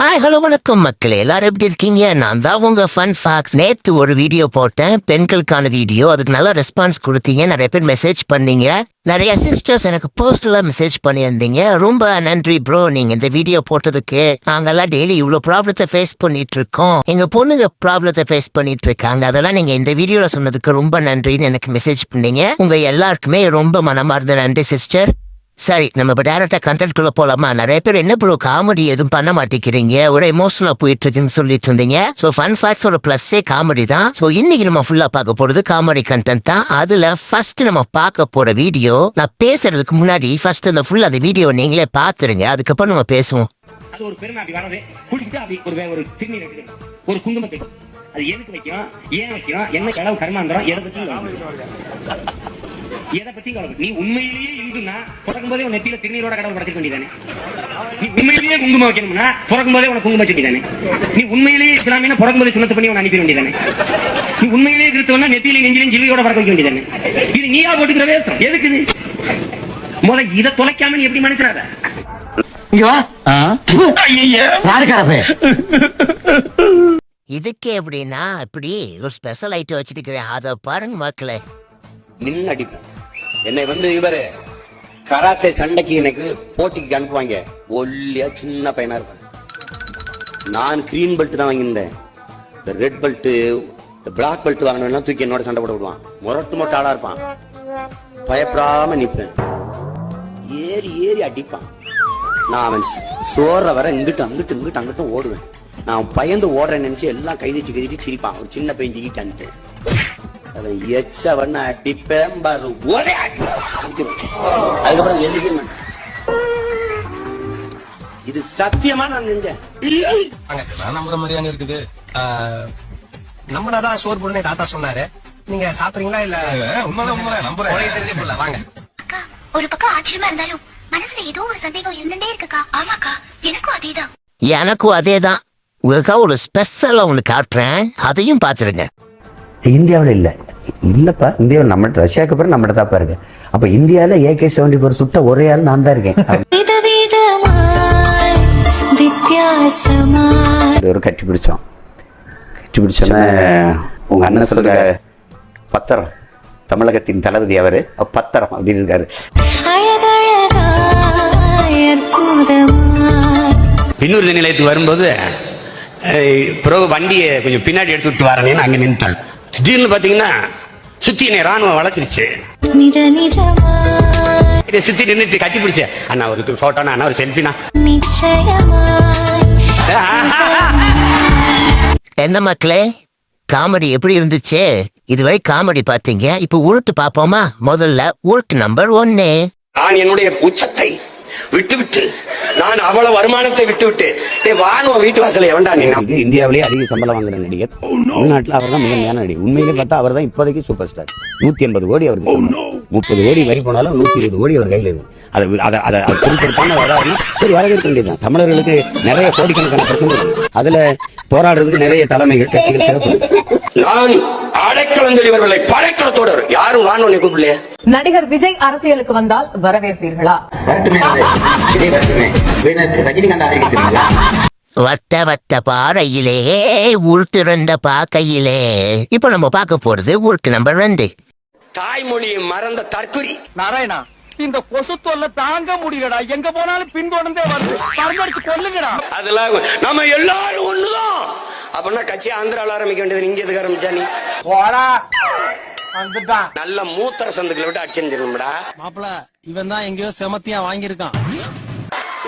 Hi hello வணக்கம் மக்களே, எல்லாரும் எப்படி இருக்கீங்க? நான் தான் உங்க ஃபன் ஃபேக்ட்ஸ். நேற்று ஒரு வீடியோ போட்டேன், பெண்களுக்கான வீடியோ. அதுக்கு நல்ல ரெஸ்பான்ஸ் கொடுத்தீங்க, நிறைய பேர் மெசேஜ் பண்ணீங்க. நிறைய சிஸ்டர்ஸ் எனக்கு பர்சனலாக மெசேஜ் பண்ணியிருந்தீங்க. ரொம்ப நன்றி ப்ரோ, நீங்க இந்த வீடியோ போட்டதுக்கு. நாங்கெல்லாம் டெய்லி இவ்வளோ ப்ராப்ளத்தை ஃபேஸ் பண்ணிட்டு இருக்கோம், எங்க பொண்ணுங்க ப்ராப்ளத்தை ஃபேஸ் பண்ணிட்டு இருக்காங்க, அதெல்லாம் நீங்க இந்த வீடியோல சொன்னதுக்கு ரொம்ப நன்றின்னு எனக்கு மெசேஜ் பண்ணீங்க. உங்க எல்லாருக்குமே ரொம்ப மனமார்ந்த நன்றி சிஸ்டர். சரி, நம்ம இப்போ டேரக்டா கண்டென்ட் குள்ள போலாமா? நிறைய பேர் என்ன ப்ரோ காமெடி எதுவும் பண்ண மாட்டேங்கிறீங்க, ஒரு எமோஷனலா போயிட்டு இருக்குன்னு சொல்லிட்டு இருந்தீங்க. ஸோ ஃபன் ஃபேக்ட்ஸோட பிளஸ்ஸே காமெடி தான். ஸோ இன்னைக்கு நம்ம ஃபுல்லா பார்க்க போறது காமெடி கண்டென்ட் தான். அதுல ஃபர்ஸ்ட் நம்ம பார்க்க போற வீடியோ, நான் பேசுறதுக்கு முன்னாடி ஃபர்ஸ்ட் அந்த ஃபுல் அந்த வீடியோ நீங்களே பார்த்துருங்க, அதுக்கப்புறம் நம்ம பேசுவோம். அது ஒரு பெருமை. அப்படி வரவே குடிச்சிட்டு அப்படி ஒரு திருநீர் எடுத்து ஒரு குங்குமத்தை அது எதுக்கு வைக்கும், ஏன் வைக்கும், என்ன கடவுள் கர்மாந்திரம், எதை பத்தி கவலை. நீ உண்மையிலேயே இந்துனா பிறக்கும் போதே உன் நெத்தியில திருநீரோட கடவுள் படைக்க வேண்டியதானே? நீ உண்மையிலேயே குங்குமம் வைக்கணும்னா பிறக்கும் போதே உனக்கு குங்குமம் வச்சுதானே? நீ உண்மையிலேயே இஸ்லாமியனா பிறக்கும் போதே சுண்ணத்து பண்ணி உன அனுப்பி வேண்டியதானே? நீ உண்மையிலேயே கிறிஸ்தவனா நெத்தியில நெஞ்சிலையும் ஜில்லியோட பறக்க வைக்க வேண்டியதானே? இது நீயா போட்டுக்கிற வேஷம் எதுக்குது? முதல்ல இதை தொலைக்காம நீ எப்படி மனுஷனாத? இதுக்கு எப்படின்னா இப்படி ஒரு ஸ்பெஷல் ஐட்டம் வச்சிருக்கிறேன், அதை பாருங்க மக்களே. நின்று அடிப்பேன். என்னை இவரு கராத்தே சண்டைக்கு எனக்கு போட்டிக்கு அனுப்புவாங்க. ஒல்லியா சின்ன பையனா இருப்பேன். நான் கிரீன் பெல்ட் தான் வாங்கியிருந்தேன். இந்த ரெட் பெல்ட் இந்த பிளாக் பெல்ட் வாங்கினா தூக்கி என்னோட சண்டை போட விடுவான். மொரட்டு ஆளா இருப்பான். பயப்படாம நிற்பேன். ஏறி ஏறி அடிப்பான். நான் அவன் சோற வர இங்கிட்டு அங்கிட்டு இங்கிட்டு அங்கிட்டும் ஓடுவேன். நான் பயந்து ஓடுறேன்னு நினைச்சு எல்லாம் கைதிச்சு சிரிப்பான். ஒரு சின்ன பையன் ஜிக்கிட்டான்ட்டு எச்சவன் அடிப்பேன் பாரு. ஒரே அதுக்கப்புறம் எழுதிக்க. இது சத்தியமா நான் செஞ்சேன். நம்புற மாதிரியாங்க இருக்குது. நம்மளாதான் சோறு போடுன்னு தாத்தா சொன்னாரு. நீங்க சாப்பிடுறீங்களா? இல்ல உண்மைதான் நம்புறேன். வாங்க. ஒரு பக்கம் ஆச்சரியமா இருந்தாலும் மனசுல ஏதோ ஒரு சந்தேகம் இருந்துட்டே இருக்குக்கா. ஆமாக்கா, எனக்கும் அதேதான். எனக்கும் அதேதான். உங்களுக்காக ஒரு ஸ்பெஷலா ஒன்று காட்டுறேன், அதையும் பார்த்துருங்க. இந்தியாவில் இல்லப்பா, இந்தியாவில் நம்ம ரஷ்யாவுக்கு அப்புறம் நம்மகிட்ட தான் பாருங்க. அப்ப இந்தியாவில AK-74 சுட்ட ஒரே ஆள் நான் தான் இருக்கேன். ஒரு கட்டி பிடிச்சோன்னா உங்க அண்ணன் சொல்ற பத்திரம், தமிழகத்தின் தளபதி அவரு பத்திரம் அப்படின்னு இருக்காரு. பின்னூர் நிலையத்துக்கு வரும்போது பிறகு வண்டியை கொஞ்சம் பின்னாடி எடுத்து விட்டு வரேன்னு அங்க நின்றுட்டாள். திடீர்னு பாத்தீங்கன்னா சுத்தி என்னை ராணுவம் வளர்ச்சிருச்சு. இதை சுத்தி நின்றுட்டு கட்டி பிடிச்ச அண்ணா ஒரு போட்டோனா, அண்ணா ஒரு செல்ஃபினா. என்ன மக்களே, காமெடி எப்படி இருந்துச்சு? இதுவரை காமெடி பாத்தீங்க, இப்ப உருட்டு பாப்போமா? முதல்ல உருட்டு நம்பர் 1. நான் என்னுடைய உச்சத்தை விட்டு நான் அவ்வளவு வருமானத்தை விட்டு வாங்குவ வீட்டு வாசலை எவன்டா நீ? இந்தியாவிலேயே அதிக சம்பளம் வாங்குற நடிகர் தமிழ்நாட்டில் அவர் தான் முதன்மையான நடிகர். உண்மையிலே பார்த்தா அவர் தான் இப்போதைக்கு சூப்பர் ஸ்டார். 180 கோடி அவருக்கு, 30 கோடி வரி போனாலும் 120 கோடி அவர் கையில் இருக்கு. அதை குறிப்பிடத்தான வராது. சரி, வரவேற்க வேண்டியதுதான். தமிழர்களுக்கு நிறைய கோடிக்கணக்கான பிரச்சனை இருக்கு. அதுல போராடுறதுக்கு நிறைய தலைமைகள் கட்சிகள் தேவைப்படுது. நான் அடைக்கலங்கள் இவர்களை படைக்கலத்தோடு யாரும் வானொலி கூப்பிடலையே. நடிகர் விஜய் அரசியலுக்கு வந்தால் வரவேற்பீர்களா? வட்ட வட்ட பாறையிலே உருட்டுரண்ட பாக்கையிலே. இப்ப நம்ம பார்க்க போறது உருட்டு நம்பர் 2. தாய்மொழியை மறந்த தற்குறி நாராயணா, இந்த கொசு தொல்லை தாங்க முடியலடா. எங்க போனாலும் பின்தொடர்ந்தே வருது. பறந்தடிச்சு கொல்லுங்கடா. அதெல்லாம் நம்ம எல்லாரும் ஒண்ணுதான். அப்படின்னா கட்சி ஆந்திராவில் ஆரம்பிக்க வேண்டியது. இங்க எதுக்கு ஆரம்பிச்சா நீ? நல்ல மூத்தர சந்துக்களை விட்டு அடிச்சிருந்துடா. மாப்பிள, இவன் தான் எங்கேயோ செமத்தியா வாங்கியிருக்கான்.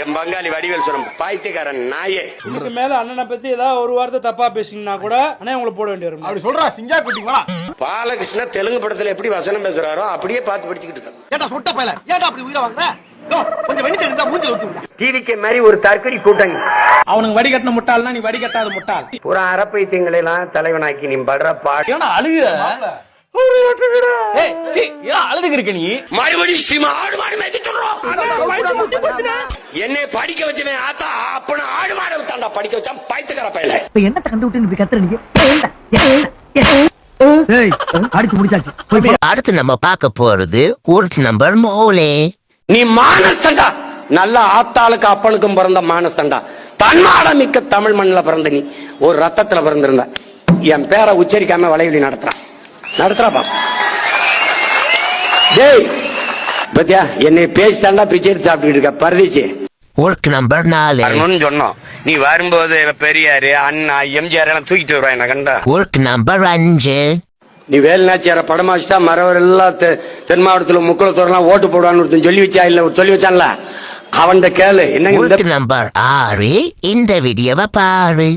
என் பங்காளி வடிவேல் சொல்ற பாய்த்தியக்காரன் நாயே. இதுக்கு மேல அண்ணனை பத்தி ஏதாவது ஒரு வார்த்தை தப்பா பேசிங்கன்னா கூட அண்ணே உங்களை போட வேண்டிய வரும். அப்படி சொல்றா சிங்கா குட்டிங்களா? பாலகிருஷ்ண தெலுங்கு படத்துல எப்படி வசனம் பேசுறாரோ அப்படியே பார்த்து படிச்சுக்கிட்டு இருக்கான். ஏடா சுட்ட பையல, ஏடா அப்படி உயிரை வாங்குற? கொஞ்சம் வெண்ணி தெரிஞ்சா மூஞ்சில ஊத்துடா. டிவிக்கு மாதிரி ஒரு தற்கொலை கூட்டணி. அவனுக்கு வடிகட்டின முட்டாள்னா நீ வடிகட்டாத முட்டாள். பூரா அறப்பைத்தியங்களை எல்லாம் தலைவனாக்கி நீ படுற பாடு. அழுகுற அழுதுக்கு இருக்க நீ. மறுபடியும் சீமா ஆடு மாடு மேய்க்க சொல்றோம். என்னை படிக்க வச்சவன் ஆத்தா அப்பன ஆடு மாடு விட்டாண்டா படிக்க வச்சான் பைத்தியக்கார பையல. என்ன கண்டு விட்டு கத்துற நீங்க? அடிச்சு முடிச்சாச்சு. அடுத்து நம்ம பார்க்க போறது உருட்டு நம்பர் 3. நீ மானஸ்தண்டா. நல்ல ஆத்தாளுக்கு அப்பனுக்கும் பிறந்த மானஸ்தண்டா. தன்மானமிக்க தமிழ் மண்ணில் பிறந்த நீ ஒரு ரத்தத்துல பிறந்திருந்த என் பேரை உச்சரிக்காம வலைவலி நடத்துறாப்பா. டேய் பத்தியா என்னை பேசி தாண்டா பிச்சை எடுத்து சாப்பிட்டு இருக்க பரதேசி. ஒர்க் நம்பர் 4 சொன்னோம். நீ வரும்போது பெரியாரு அண்ணா எம்ஜிஆர் எல்லாம் தூக்கிட்டு வருவா என்ன கண்டா. ஒர்க் நம்பர் 5 நீ வேலுநாச்சியார படமா வச்சுட்டா மறவர் எல்லாம் தென் மாவட்டத்துல முக்குளத்தோரெல்லாம் ஓட்டு போடுவான்னு ஒருத்தன் சொல்லி வச்சா இல்ல சொல்லி வச்சான்ல அவன் கேளு என்ன. ஒர்க் நம்பர் 6 இந்த வீடியோவை பாரு.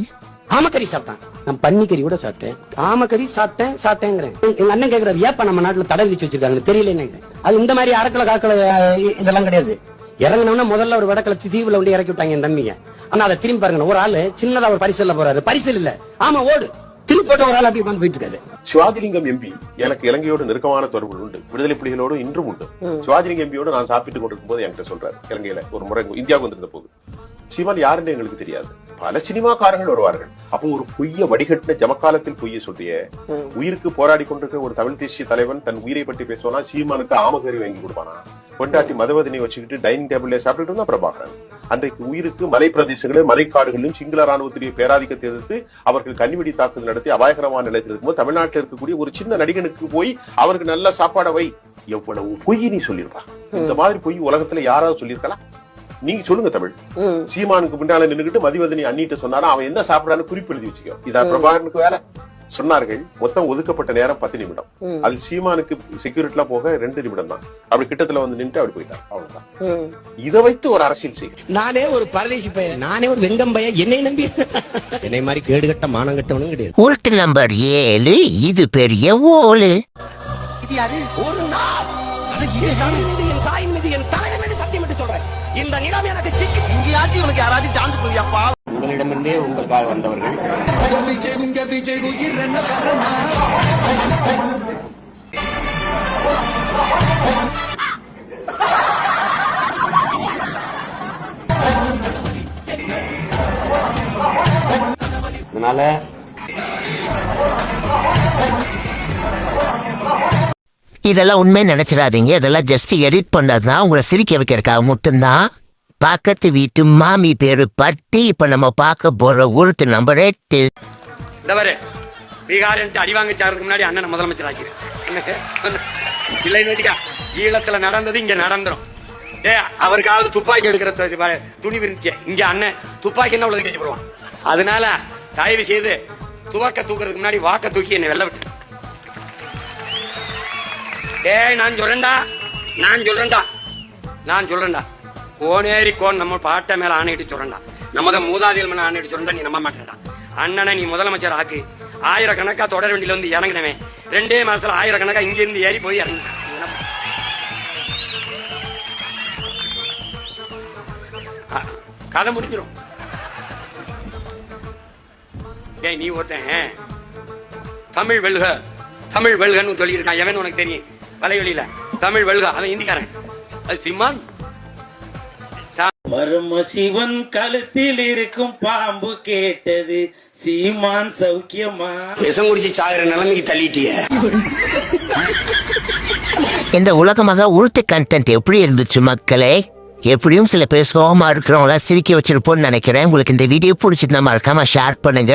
ஆமக்கறி சாப்பிட்டான். நான் பன்னிக்கறி கூட சாப்பிட்டேன். ஆமக்கறி சாப்பிட்டேங்கிறேன். எங்க அண்ணன் கேக்குறாரு ஏப்பா நம்ம நாட்டுல தடை விதிச்சு வச்சிருக்காங்க தெரியல என்ன. அது இந்த மாதிரி அரைக்கலை காக்கலை இதெல்லாம் கிடையாது. இறங்கினோம்னா முதல்ல ஒரு வடக்கலை தீவுல வந்து இறக்கி விட்டாங்க என் தம்பிங்க. ஆனா அதை திரும்பி பாருங்க ஒரு ஆளு சின்னதா ஒரு பரிசல்ல போறாரு. பரிசல் இல்ல ஆமா ஓடு திருப்பி போட்ட ஒரு ஆள் அப்படி உட்காந்து போயிட்டு இருக்காரு. சிவாஜிலிங்கம் எம்பி எனக்கு இலங்கையோடு நெருக்கமான தொடர்புகள் உண்டு. விடுதலை புலிகளோடு இன்றும் உண்டு. சிவாஜிலிங்கம் எம்பியோடு நான் சாப்பிட்டு கொண்டிருக்கும் போது என்கிட்ட சொல்றாரு இலங்கையில ஒரு முறை இந்தியாவுக்கு வந்திருந்த போது சீமான் யாருன்னு எங்களுக்கு தெரியாது. பல சினிமாக்காரர்கள் வருவார்கள். அப்போ ஒரு பொய்ய வடிகட்டின ஜமக்காலத்தில் பொய்ய சொல்லிய உயிருக்கு போராடி கொண்டிருக்கிற ஒரு தமிழ் தேசிய தலைவன் தன் உயிரை பற்றி பேசுவானா சீமானுக்கு ஆமகறி வாங்கி கொடுப்பானா. கொண்டாட்டி மதவதனை வச்சுக்கிட்டு டைனிங் டேபிள்ல சாப்பிட்டு இருந்தா பிரபாகரன். அன்றைக்கு உயிருக்கு மலை பிரதேசங்களில் மலைக்காடுகளிலும் சிங்கள ராணுவத்துடைய பேராதிக்கத்தை எதிர்த்து அவர்கள் கண்ணிவெடி தாக்குதல் நடத்தி அபாயகரமான நிலையத்தில் இருக்கும்போது தமிழ்நாட்டில் இருக்கக்கூடிய ஒரு சின்ன நடிகனுக்கு போய் அவருக்கு நல்ல சாப்பாடை வை. எவ்வளவு பொய் நீ சொல்லியிருப்பான். இந்த மாதிரி பொய் உலகத்துல யாராவது சொல்லியிருக்கலாம்? நீங்க சொல்லுங்க தமிழ். சீமானுக்கு முன்னால நின்னுகிட்டு மதிவதனி அண்ணிட்டு சொன்னாலும் அவன் என்ன சாப்பிடான்னு குறிப்பு எழுதி வச்சுக்கோ. இதா பிரபாகரனுக்கு வேலை. சொன்னார்கள் மொத்தம் ஒதுக்கப்பட்ட நேரம் 10 நிமிடம். அது சீமானுக்கு செக்யூரிட்டி எல்லாம் போக 2 நிமிடம் தான். அப்படி கிட்டத்துல வந்து நின்று அப்படி போயிட்டார். அவ்வளவுதான். இதை வைத்து ஒரு அரசியல் செய்யும். நானே ஒரு பரதேசி பையன், நானே ஒரு வெங்கம் பையன், என்னை நம்பி என்னை மாதிரி கேடுகட்ட மானம் கட்டவனும் கிடையாது. ஒர்க் நம்பர் 7 இது பெரிய ஓலு. இது யாரு? ஒரு நாள் என் தாயின் மீது என் தலைவன் மீது சத்தியம் என்று சொல்றேன். இந்த நிலம் எனக்கு சிக்கி இங்கேயாச்சும் உனக்கு யாராச்சும் சான்ஸ் கொடுங்கப்பா. உங்களிடமிருந்தே உங்களுக்காக வந்தவர்கள் அதனால இதெல்லாம் உண்மை நினைச்சிடாதீங்க. இதெல்லாம் ஜஸ்ட் எடிட் பண்ணதுதான் உங்களை சிரிக்க வைக்கிறதுக்காக மட்டும்தான். பக்கத்து வீட்டு மாமி பேரு பட்டி. இப்ப நம்ம பார்க்க போற ஒர்க் நம்பர் 8 பீகார் அடி வாங்கிச்சாருக்கு முன்னாடி அண்ணன் முதலமைச்சர் ஆக்கிறேன். இல்லைன்னு வச்சுக்கா ஈழத்துல நடந்தது இங்க நடந்துரும். அவருக்காவது துப்பாக்கி எடுக்கிற துணி விரிச்சு இங்க அண்ணன் துப்பாக்கி என்ன உள்ள கேட்டு போடுவான். அதனால தயவு செய்து துவக்க தூக்குறதுக்கு முன்னாடி வாக்க தூக்கி என்னை வெள்ள விட்டு. நான் சொல்றேன்டா கோனேரி கோன் நம்ம பாட்ட மேல ஆணையிட்டு சொல்றா. நம்ம மூதாதிகள் மேல ஆணையிட்டு சொல்றா. நீ நம்ப மாட்டேடா. அண்ணனை நீ முதலமைச்சர் ஆக்கு. 1000 கணக்கா தொடர் வண்டியில வந்து இறங்கினவன் 2 மாசத்துல 1000 கணக்கா இங்க இருந்து ஏறி போய் இறங்கினான். கதை முடிஞ்சிடும். நீ ஒருத்தன் தமிழ் வெல்க தமிழ் வெல்கன்னு சொல்லி இருக்கான். எவன் உனக்கு தெரியும்? வலைவெளியில தமிழ் வெல்க. அவன் இந்திக்காரன். அது சிம்மான். மர்ம சிவன் கழுத்தில் இருக்கும் பாம்பு கேட்டது சீமான் சௌக்கியமா. விஷம் குடிச்சு சாகுற நிலைமைக்கு தள்ளிட்டிய. இந்த உலகமாக உருட்டு கண்டென்ட் எப்படி இருந்துச்சு மக்களே? எப்படியும் சில பேர் சோகமா இருக்கிறவங்கள சிரிக்க வச்சிருப்போம்னு நினைக்கிறேன். உங்களுக்கு இந்த வீடியோ பிடிச்சிருந்தா மறக்காம ஷேர் பண்ணுங்க.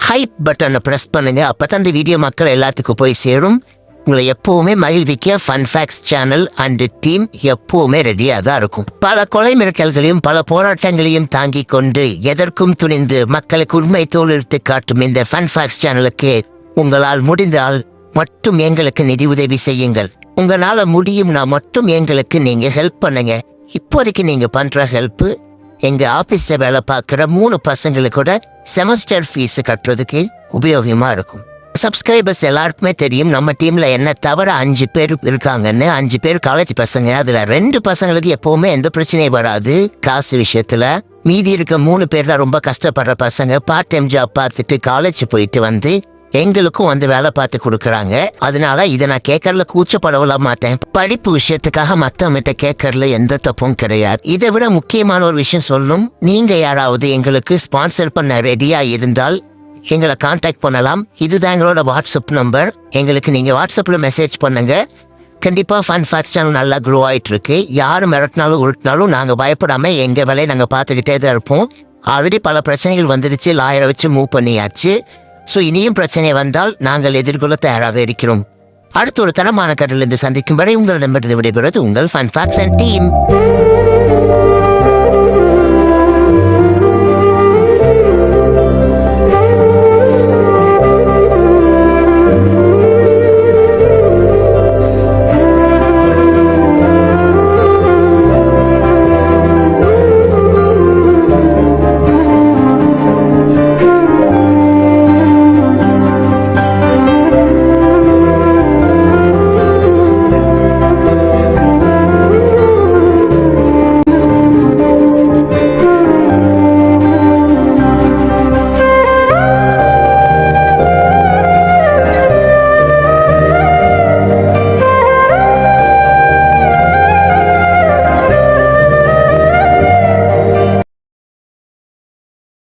ஹைப் பட்டனை பிரஸ் பண்ணுங்க. அப்பதான் இந்த வீடியோ மக்கள் எல்லாத்துக்கும் போய் சேரும். உங்களை எப்பவுமே மகிழ்விக்க fun facts channel and team எப்பவுமே ரெடியா தான் இருக்கும். பல கொலை மிரட்டல்களையும் பல போராட்டங்களையும் தாங்கிக் கொண்டு எதற்கும் துணிந்து மக்களுக்கு உண்மை தோல் எடுத்து காட்டும் இந்த ஃபன் ஃபேக்ட்ஸ் சேனலுக்கு உங்களால் முடிந்தால் மட்டும் எங்களுக்கு நிதி உதவி செய்யுங்கள். உங்களால முடியும்னா மட்டும் எங்களுக்கு நீங்க ஹெல்ப் பண்ணுங்க. இப்போதைக்கு நீங்க பண்ற ஹெல்ப் எங்க ஆபீஸ்ல வேலை பார்க்கிற 3 பசங்களுக்கு கூட செமஸ்டர் ஃபீஸ் கட்டுறதுக்கு உபயோகமா இருக்கும். சப்ஸ்கிரைபர்ஸ் எல்லாருக்குமே தெரியும் நம்ம டீம்ல என்ன தவிர 5 பேர் இருக்காங்கன்னு. 5 பேர் காலேஜ் பசங்க. அதுல 2 பசங்களுக்கு எப்பவுமே எந்த பிரச்சனையும் வராது காசு விஷயத்துல. மீதி இருக்க 3 பேர் தான் ரொம்ப கஷ்டப்படுற பசங்க. பார்ட் டைம் ஜாப் பார்த்துட்டு காலேஜ் போயிட்டு வந்து எங்களுக்கும் வந்து வேலை பார்த்து கொடுக்குறாங்க. அதனால இதை நான் கேட்கறதுல கூச்சப்படவிட மாட்டேன். படிப்பு விஷயத்துக்காக மத்தவங்கிட்ட கேட்கறதுல எந்த தப்பும் கிடையாது. இதை விட முக்கியமான ஒரு விஷயம் சொல்லணும். நீங்க யாராவது எங்களுக்கு ஸ்பான்சர் பண்ண ரெடியா இருந்தால் எங்களை கான்டாக்ட் பண்ணலாம். இதுதான் எங்களோட வாட்ஸ்அப் நம்பர். எங்களுக்கு நீங்க வாட்ஸ்அப்ல மெசேஜ் பண்ணுங்க. கண்டிப்பா ஃபன் ஃபேக்ட்ஸ் சேனல் நல்லா க்ரோ ஆயிட்டு இருக்கு. யாரும் மிரட்டினாலும் உருட்டினாலும் நாங்க பயப்படாம எங்க வேலையை நாங்க பார்த்துக்கிட்டே தான் இருப்போம். ஆல்ரெடி பல பிரச்சனைகள் வந்துருச்சு, லாயரை வச்சு மூவ் பண்ணியாச்சு. ஸோ இனியும் பிரச்சனை வந்தால் நாங்கள் எதிர்கொள்ள தயாராக இருக்கிறோம். அடுத்த ஒரு தரமான கட்டலிருந்து சந்திக்கும் வரை உங்களிடமிருந்து விடைபெறுவது உங்கள் ஃபன் ஃபேக்ஸ் அண்ட் டீம்.